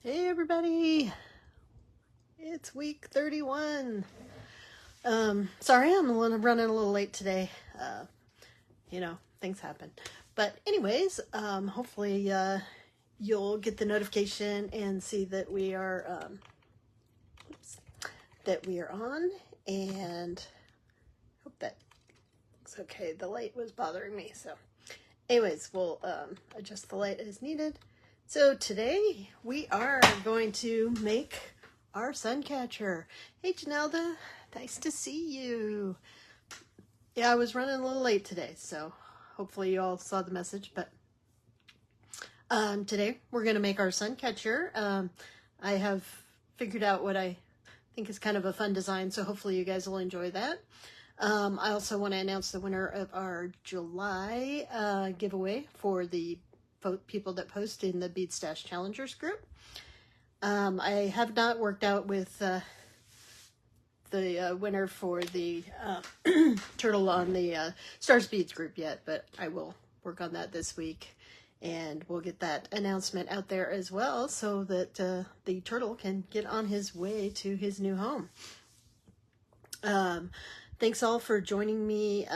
Hey everybody, it's week 31. Sorry, I'm running a little late today. Things happen. But anyways, hopefully you'll get the notification and see that we are on, and hope that looks okay. The light was bothering me, so anyways, we'll adjust the light as needed. So today we are going to make our suncatcher. Hey Janelda, nice to see you. Yeah, I was running a little late today, so hopefully you all saw the message. But today we're going to make our suncatcher. I have figured out what I think is kind of a fun design, so hopefully you guys will enjoy that. I also want to announce the winner of our July giveaway for the people that post in the Bead Stash Challengers group. I have not worked out with the winner for the turtle on the Stars Beads group yet, but I will work on that this week, and we'll get that announcement out there as well so that the turtle can get on his way to his new home. Thanks all for joining me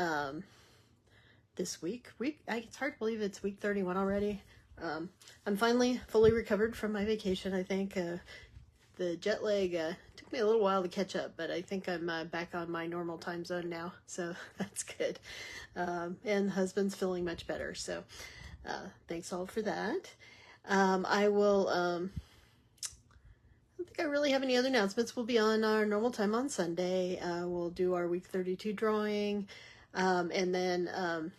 this week. It's hard to believe it's week 31 already. I'm finally fully recovered from my vacation, I think. The jet lag took me a little while to catch up, but I think I'm back on my normal time zone now, so that's good. And the husband's feeling much better, so thanks all for that. I don't think I really have any other announcements. We'll be on our normal time on Sunday. We'll do our week 32 drawing, and then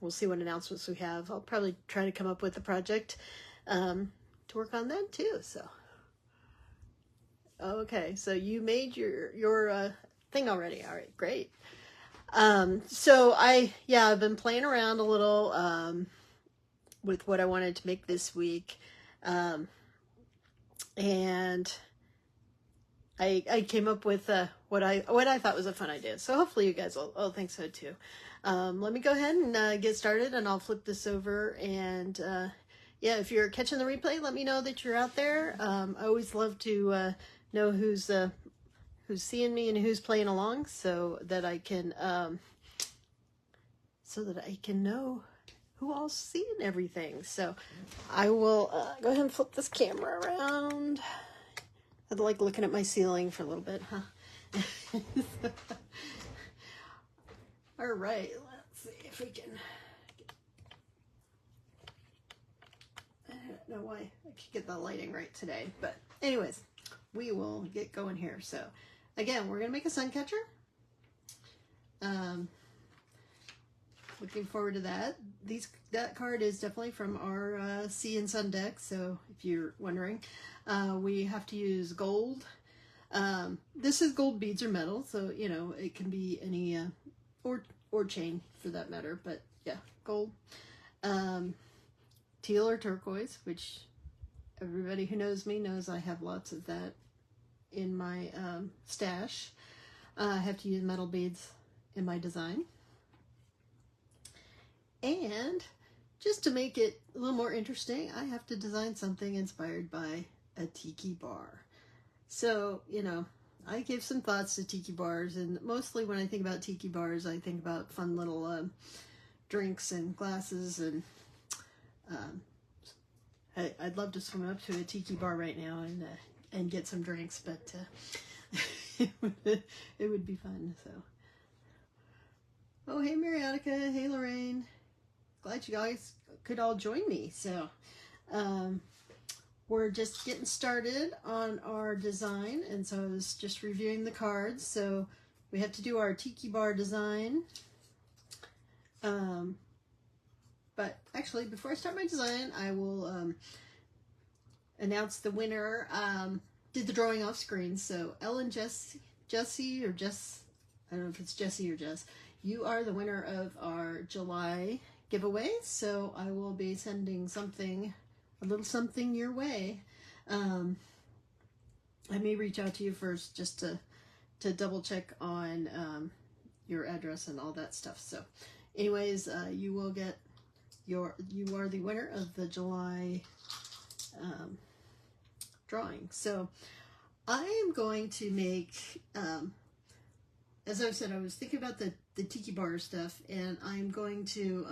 we'll see what announcements we have. I'll probably try to come up with a project to work on that too. So, okay, so you made your thing already. All right, great. So I've been playing around a little with what I wanted to make this week, and I came up with what I thought was a fun idea. So hopefully you guys will think so too. Let me go ahead and get started, and I'll flip this over. And yeah, if you're catching the replay, let me know that you're out there. I always love to know who's seeing me and who's playing along, so that I can know who all's seeing everything. So I will go ahead and flip this camera around. I like looking at my ceiling for a little bit, huh? All right, let's see if we can. I don't know why I could get the lighting right today, but anyways, we will get going here. So again, we're gonna make a suncatcher. Looking forward to that. That card is definitely from our Sea and Sun deck. So if you're wondering, we have to use gold. This is gold beads or metal, so it can be any or chain for that matter. But yeah, gold, teal or turquoise, which everybody who knows me knows I have lots of that in my stash. I have to use metal beads in my design. And just to make it a little more interesting, I have to design something inspired by a tiki bar. So, I give some thoughts to tiki bars, and mostly when I think about tiki bars, I think about fun little drinks and glasses, and I'd love to swim up to a tiki bar right now and get some drinks, but it would be fun. So, oh, hey Marianica, hey Lorraine. Glad you guys could all join me. So we're just getting started on our design, and so I was just reviewing the cards. So we have to do our tiki bar design. But actually, before I start my design, I will announce the winner. Did the drawing off screen. So Ellen, Jessie or Jess, I don't know if it's Jessie or Jess, you are the winner of our July giveaway, so I will be sending a little something your way. I may reach out to you first just to double check on your address and all that stuff. So anyways, you will get you are the winner of the July drawing. So I am going to make, as I've said, I was thinking about the tiki bar stuff, and I'm going to,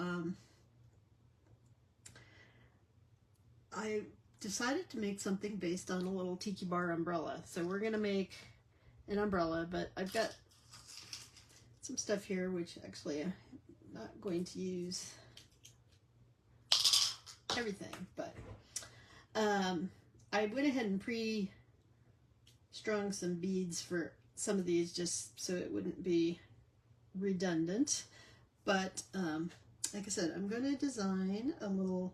I decided to make something based on a little tiki bar umbrella. So we're going to make an umbrella, but I've got some stuff here, which actually I'm not going to use everything, but I went ahead and pre-strung some beads for some of these just so it wouldn't be redundant. But like I said, I'm going to design a little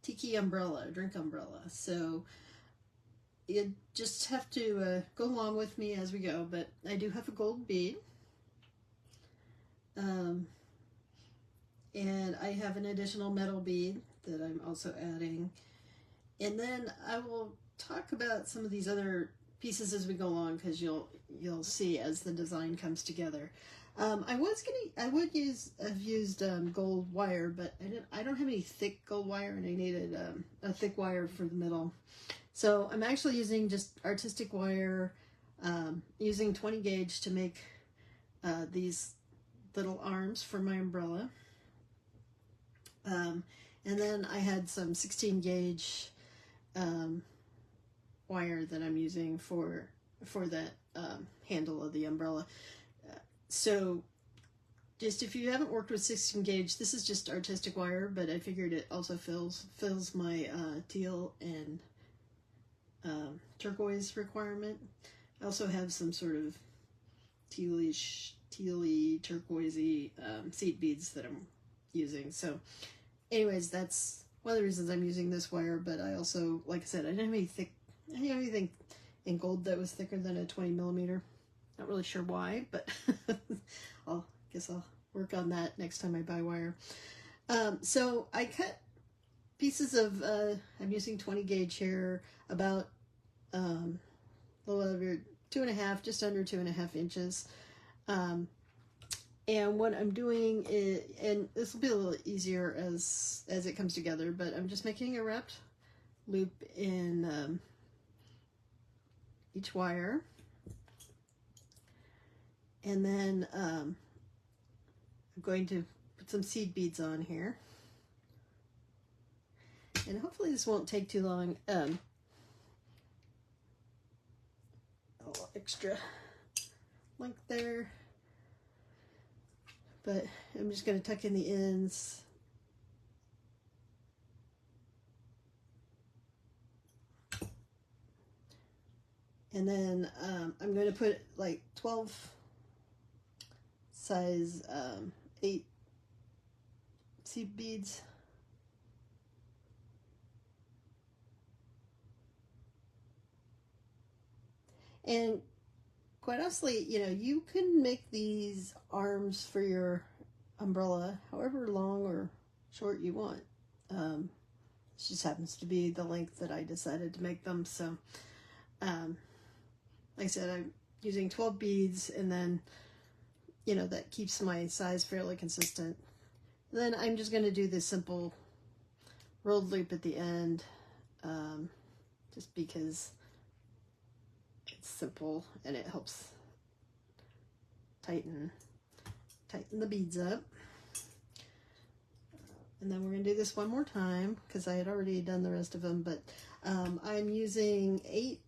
tiki umbrella, drink umbrella. So you just have to go along with me as we go, but I do have a gold bead. And I have an additional metal bead that I'm also adding. And then I will talk about some of these other pieces as we go along, because you'll see as the design comes together. I would have used gold wire, but I don't have any thick gold wire, and I needed a thick wire for the middle. So I'm actually using just artistic wire, using 20 gauge to make these little arms for my umbrella. And then I had some 16 gauge wire that I'm using for that handle of the umbrella. So just if you haven't worked with 16 gauge, this is just artistic wire, but I figured it also fills my teal and turquoise requirement. I also have some sort of tealy turquoisey seed beads that I'm using. So anyways, that's one of the reasons I'm using this wire. But I also, like I said, I didn't have anything in gold that was thicker than a 20 millimeter. Not really sure why, but I guess I'll work on that next time I buy wire. So I cut pieces of, I'm using 20 gauge here, about a little over 2.5, just under 2.5 inches. And what I'm doing is, and this will be a little easier as it comes together, but I'm just making a wrapped loop in each wire. And then I'm going to put some seed beads on here. And hopefully this won't take too long. A little extra length there. But I'm just going to tuck in the ends. And then I'm going to put like 12 size 8 seed beads. And quite honestly, you can make these arms for your umbrella however long or short you want. It just happens to be the length that I decided to make them. So, like I said, I'm using 12 beads, and then, that keeps my size fairly consistent. Then I'm just going to do this simple rolled loop at the end, just because it's simple and it helps tighten the beads up. And then we're going to do this one more time, because I had already done the rest of them, but I'm using 8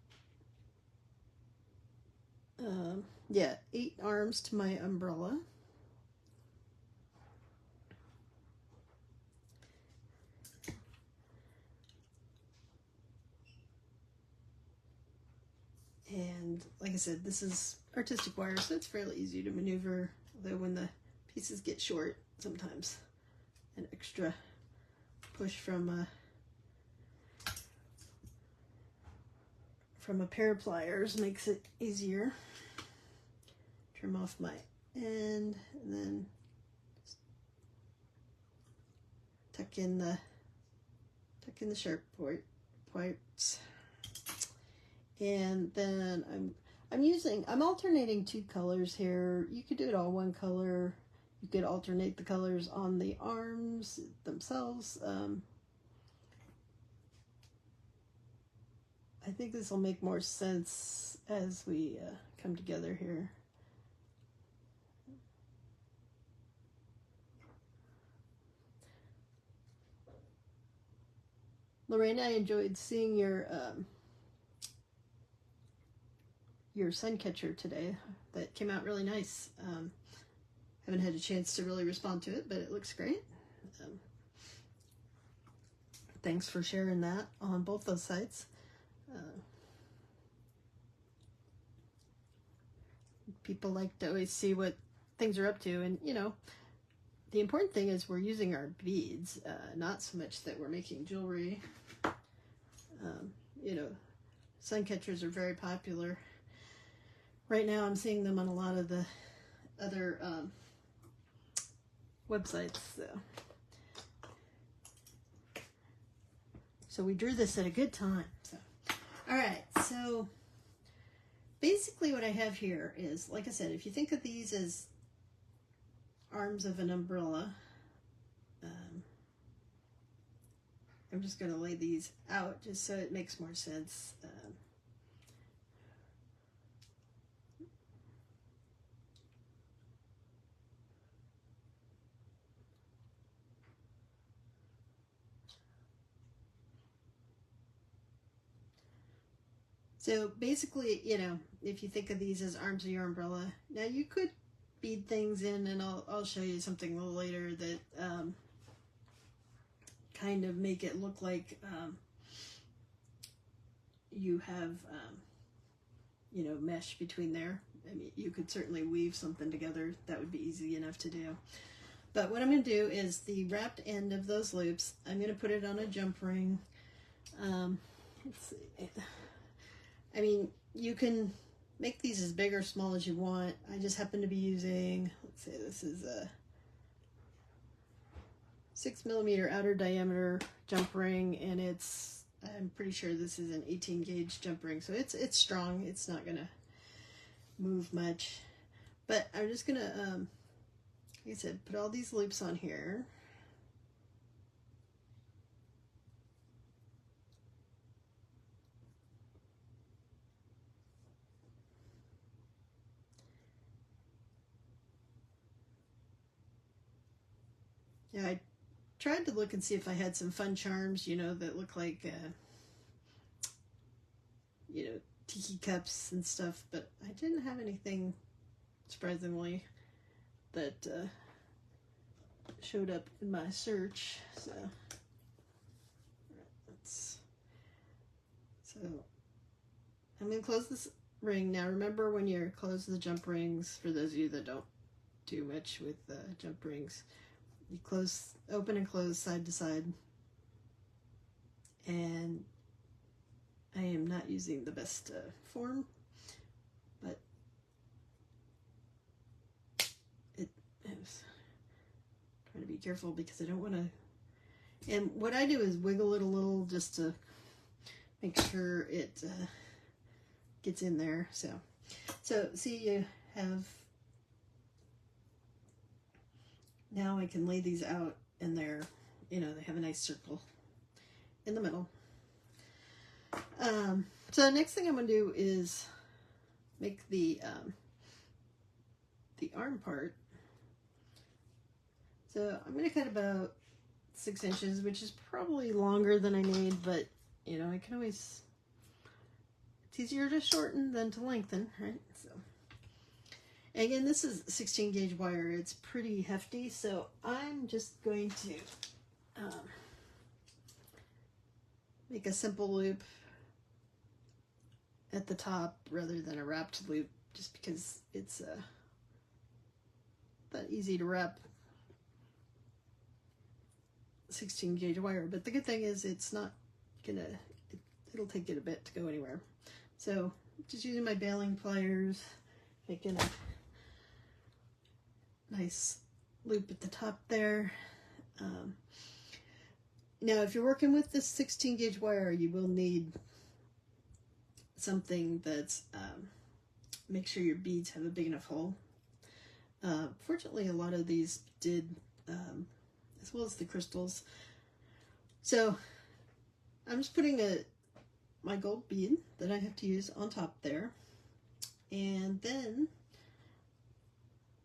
arms to my umbrella. And like I said, this is artistic wire, so it's fairly easy to maneuver, although when the pieces get short, sometimes an extra push from a pair of pliers makes it easier. Trim off my end, and then tuck in the sharp parts. And then I'm alternating 2 colors here. You could do it all one color. You could alternate the colors on the arms themselves. I think this will make more sense as we come together here. Lorraine, I enjoyed seeing your suncatcher today. That came out really nice. Haven't had a chance to really respond to it, but it looks great. Thanks for sharing that on both those sites. People like to always see what things are up to, and you know, the important thing is we're using our beads, not so much that we're making jewelry. You know, sun catchers are very popular. Right now I'm seeing them on a lot of the other websites. So we drew this at a good time. So, all right, so basically what I have here is, like I said, if you think of these as arms of an umbrella, I'm just going to lay these out just so it makes more sense. So basically, you know, if you think of these as arms of your umbrella, now you could bead things in, and I'll show you something a little later that kind of make it look like you have, you know, mesh between there. I mean, you could certainly weave something together. That would be easy enough to do. But what I'm going to do is the wrapped end of those loops, I'm going to put it on a jump ring. Let's see. I mean, you can make these as big or small as you want. I just happen to be using, let's say this is a 6mm outer diameter jump ring, and it's, I'm pretty sure this is an 18 gauge jump ring, so it's strong. It's not gonna move much, but I'm just gonna like I said, put all these loops on here. Yeah, I tried to look and see if I had some fun charms, you know, that look like, you know, tiki cups and stuff, but I didn't have anything, surprisingly, that showed up in my search. So I'm going to close this ring. Now remember, when you close the jump rings, for those of you that don't do much with jump rings, you close, open and close side to side, and I am not using the best form, but I was trying to be careful because I don't want to, and what I do is wiggle it a little just to make sure it gets in there. So see, you have, now I can lay these out, and they're, you know, they have a nice circle in the middle. So the next thing I'm going to do is make the arm part. So I'm going to cut about 6 inches, which is probably longer than I need, but you know, I can always, it's easier to shorten than to lengthen, right? So, and again, this is 16 gauge wire. It's pretty hefty, so I'm just going to make a simple loop at the top rather than a wrapped loop, just because it's not easy to wrap 16 gauge wire. But the good thing is it's not gonna, it'll take it a bit to go anywhere. So just using my baling pliers, making a nice loop at the top there. Now if you're working with this 16 gauge wire, you will need something that's, make sure your beads have a big enough hole. Fortunately, a lot of these did, as well as the crystals. So I'm just putting my gold bead that I have to use on top there. And then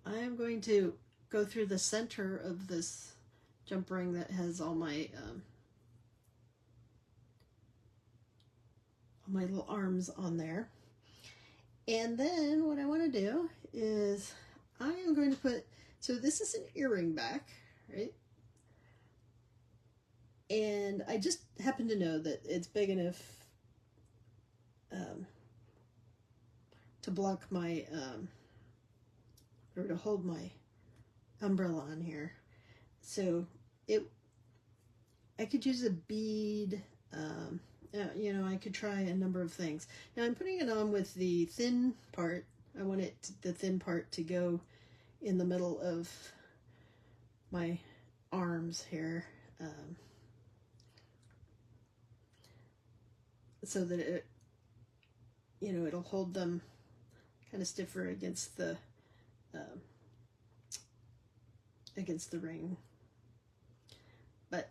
I am going to go through the center of this jump ring that has all my little arms on there. And then what I want to do is I am going to put, so this is an earring back, right? And I just happen to know that it's big enough to block my, or to hold my umbrella on here. So I could use a bead, you know, I could try a number of things. Now I'm putting it on with the thin part. I want the thin part to go in the middle of my arms here. So that it, you know, it'll hold them kind of stiffer against the ring. But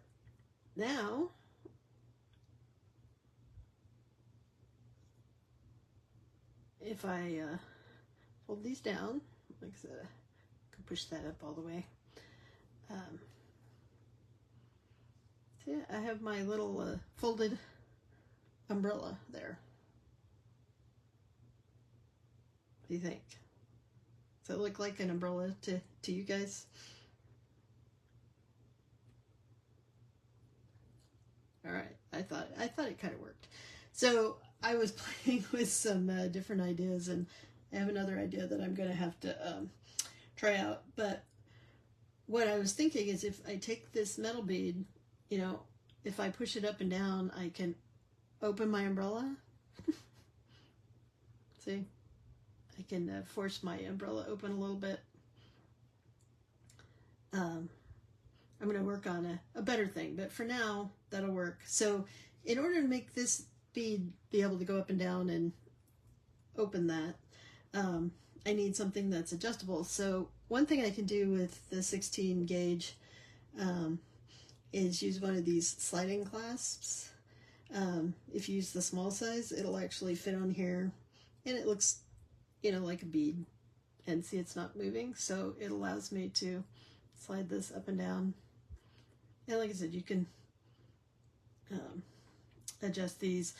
now if I hold these down, like I said, I can push that up all the way. So yeah, I have my little folded umbrella there. What do you think? Does it look like an umbrella to you guys? All right, I thought it kind of worked. So I was playing with some different ideas, and I have another idea that I'm going to have to try out. But what I was thinking is, if I take this metal bead, you know, if I push it up and down, I can open my umbrella. See, I can force my umbrella open a little bit. I'm going to work on a better thing, but for now that'll work. So in order to make this bead be able to go up and down and open that, I need something that's adjustable. So one thing I can do with the 16 gauge is use one of these sliding clasps. If you use the small size, it'll actually fit on here, and it looks, you know, like a bead. And see, it's not moving, so it allows me to slide this up and down. And like I said, you can adjust these.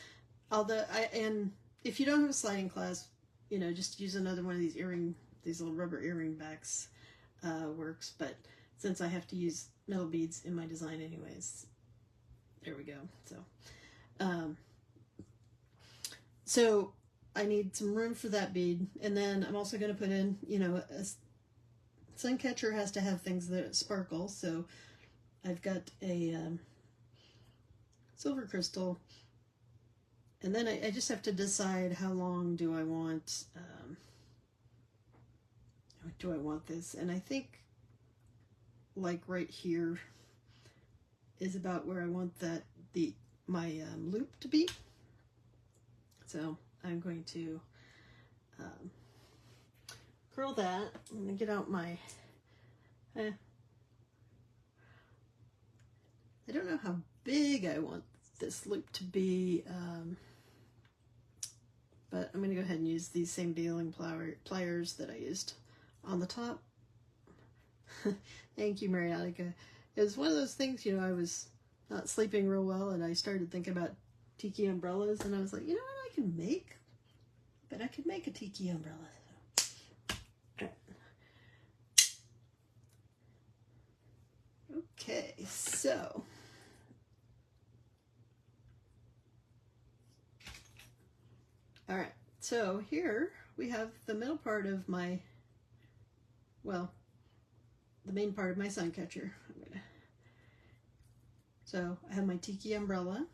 And if you don't have a sliding clasp, you know, just use another one of these little rubber earring backs works. But since I have to use metal beads in my design anyways, there we go. So I need some room for that bead, and then I'm also going to put in, you know, a suncatcher has to have things that sparkle. So I've got a silver crystal, and then I just have to decide how long do I want this, and I think like right here is about where I want my loop to be. So I'm going to curl that. I'm going to get out my I don't know how big I want this loop to be, but I'm going to go ahead and use these same beading pliers that I used on the top. Thank you, Mariotica. It was one of those things, you know, I was not sleeping real well, and I started thinking about tiki umbrellas, and I was like, you know what I could make? I could make a tiki umbrella. Okay, so all right, so here we have the middle part of my, well, the main part of my sun catcher. So I have my tiki umbrella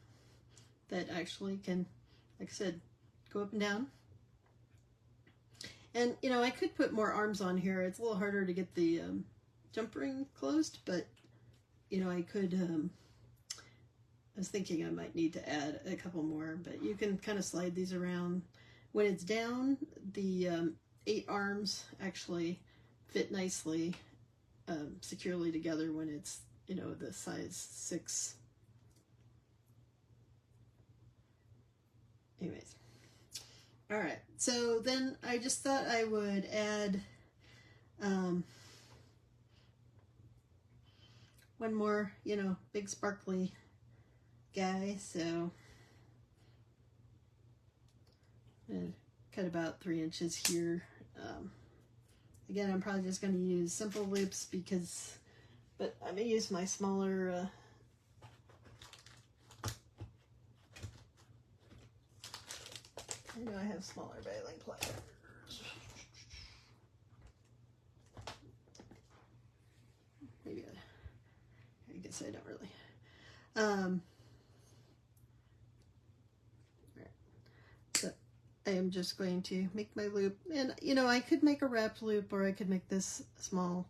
that actually can, like I said, go up and down. And, you know, I could put more arms on here. It's a little harder to get the jump ring closed, but, you know, I could, I was thinking I might need to add a couple more, but you can kind of slide these around. When it's down, the 8 arms actually fit nicely, securely together when it's, you know, the size 6. anyways. All right, so then I just thought I would add one more, you know, big sparkly guy. So and cut about 3 inches here. Again, I'm probably just going to use simple loops because, but I'm going to use my smaller I know I have smaller baling pliers. Maybe I guess I don't really. So I am just going to make my loop, and you know, I could make a wrapped loop or I could make this small.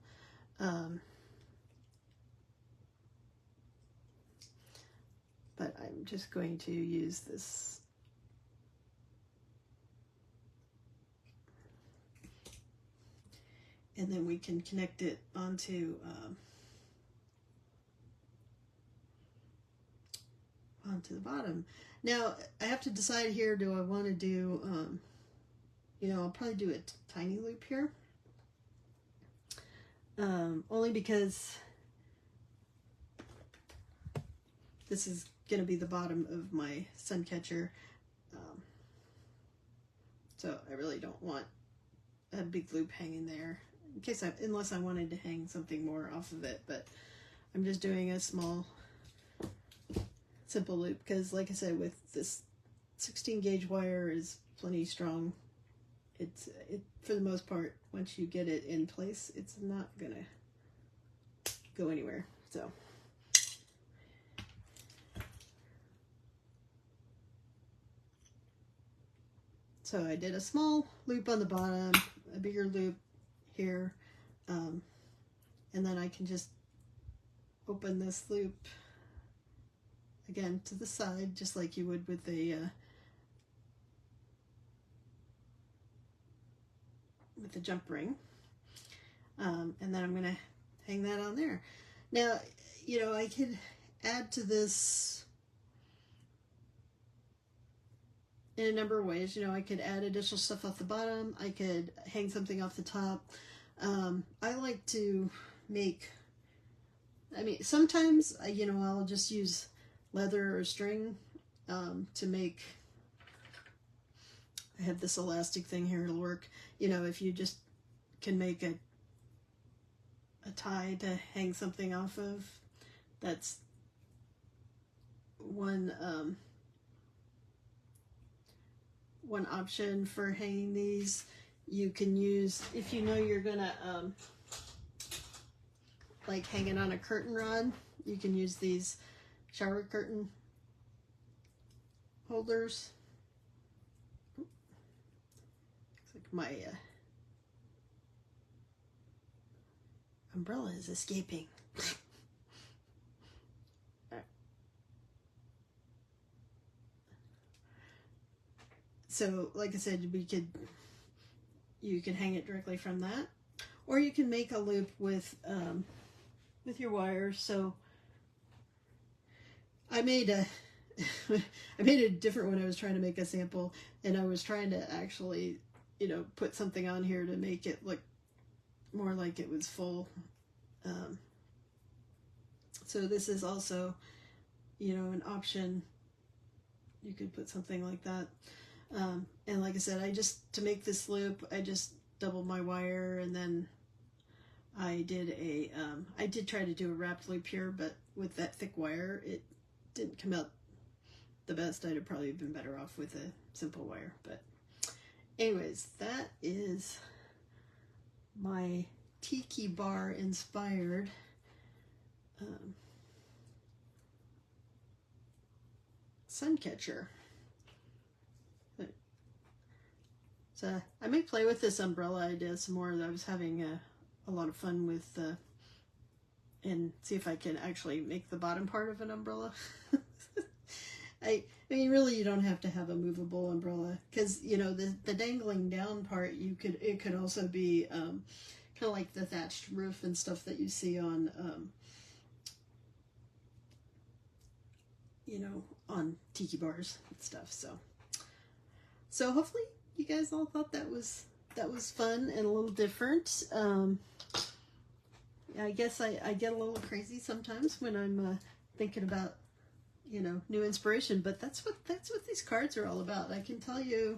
But I'm just going to use this. And then we can connect it onto the bottom. Now I have to decide here, do I want to do, you know, I'll probably do a tiny loop here. Only because this is going to be the bottom of my sun catcher. So I really don't want a big loop hanging there. In case unless I wanted to hang something more off of it, but I'm just doing a small simple loop because, like I said, with this 16 gauge wire is plenty strong. It for the most part, once you get it in place, it's not gonna go anywhere. So I did a small loop on the bottom, a bigger loop here, and then I can just open this loop again to the side, just like you would with a jump ring, and then I'm gonna hang that on there. Now, you know, I could add to this in a number of ways. You know, I could add additional stuff off the bottom. I could hang something off the top. I like to make, I mean, sometimes, you know, I'll just use leather or string to make, I have this elastic thing here, it'll work. You know, if you just can make a tie to hang something off of, that's one option for hanging these. You can use, if you know you're gonna like hang it on a curtain rod, you can use these shower curtain holders. Looks like my umbrella is escaping. So, like I said, you can hang it directly from that, or you can make a loop with your wires. So, I made a different one. I was trying to make a sample, and I was trying to actually, you know, put something on here to make it look more like it was full. So this is also, you know, an option. You could put something like that. And like I said, to make this loop, I just doubled my wire, and then I did I did try to do a wrapped loop here, but with that thick wire, it didn't come out the best. I'd have probably been better off with a simple wire. But anyways, that is my tiki bar inspired sun catcher. So I may play with this umbrella idea some more. I was having a lot of fun with and see if I can actually make the bottom part of an umbrella. I mean, really, you don't have to have a movable umbrella, because, you know, the dangling down part, it could also be kind of like the thatched roof and stuff that you see on you know, on tiki bars and stuff. So So hopefully you guys all thought that was fun and a little different. I guess I get a little crazy sometimes when I'm thinking about, you know, new inspiration, but that's what these cards are all about. I can tell you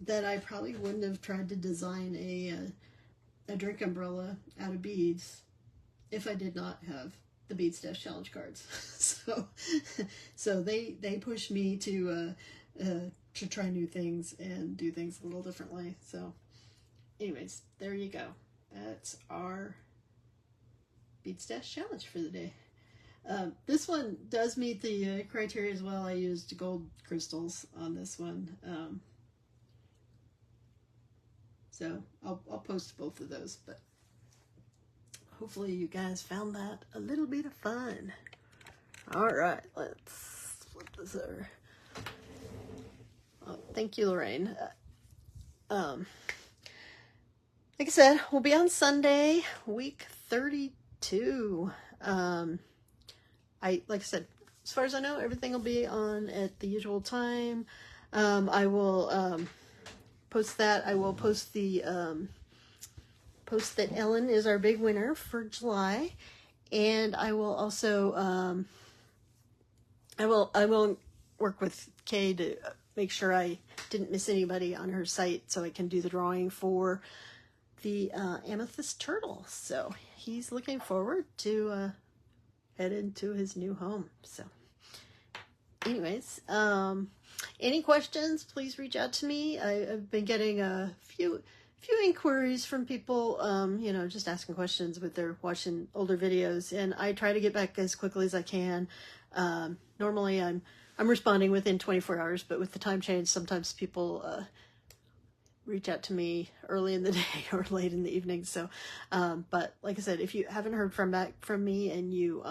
that I probably wouldn't have tried to design a drink umbrella out of beads if I did not have the Bead Stash challenge cards. So they push me to try new things and do things a little differently. So anyways, there you go. That's our Bead Stash challenge for the day. This one does meet the criteria as well. I used gold crystals on this one. So I'll post both of those, but hopefully you guys found that a little bit of fun. All right, let's flip this over. Oh, thank you, Lorraine. Like I said, we'll be on Sunday, week 32. Like I said, as far as I know, everything will be on at the usual time. I will post that. I will post the post that Ellen is our big winner for July, and I will also I will work with Kay to make sure I didn't miss anybody on her site, so I can do the drawing for the amethyst turtle. So he's looking forward to head into his new home. So anyways, any questions, please reach out to me. I've been getting a few inquiries from people, you know, just asking questions with their watching older videos, and I try to get back as quickly as I can. Normally I'm responding within 24 hours, but with the time change, sometimes people reach out to me early in the day or late in the evening. So, but like I said, if you haven't heard back from me and you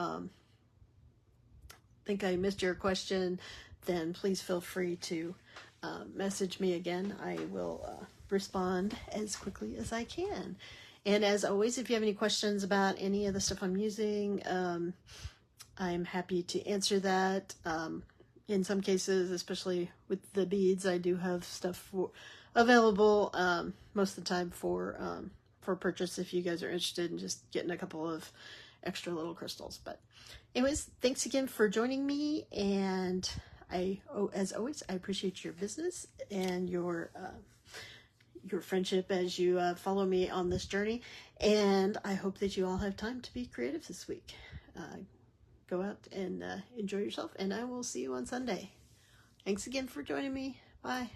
think I missed your question, then please feel free to message me again. I will respond as quickly as I can. And as always, if you have any questions about any of the stuff I'm using, I'm happy to answer that. In some cases, especially with the beads, I do have stuff available most of the time for purchase if you guys are interested in just getting a couple of extra little crystals. But anyways, thanks again for joining me, and as always, I appreciate your business and your friendship as you follow me on this journey, and I hope that you all have time to be creative this week. Go out and enjoy yourself, and I will see you on Sunday. Thanks again for joining me. Bye.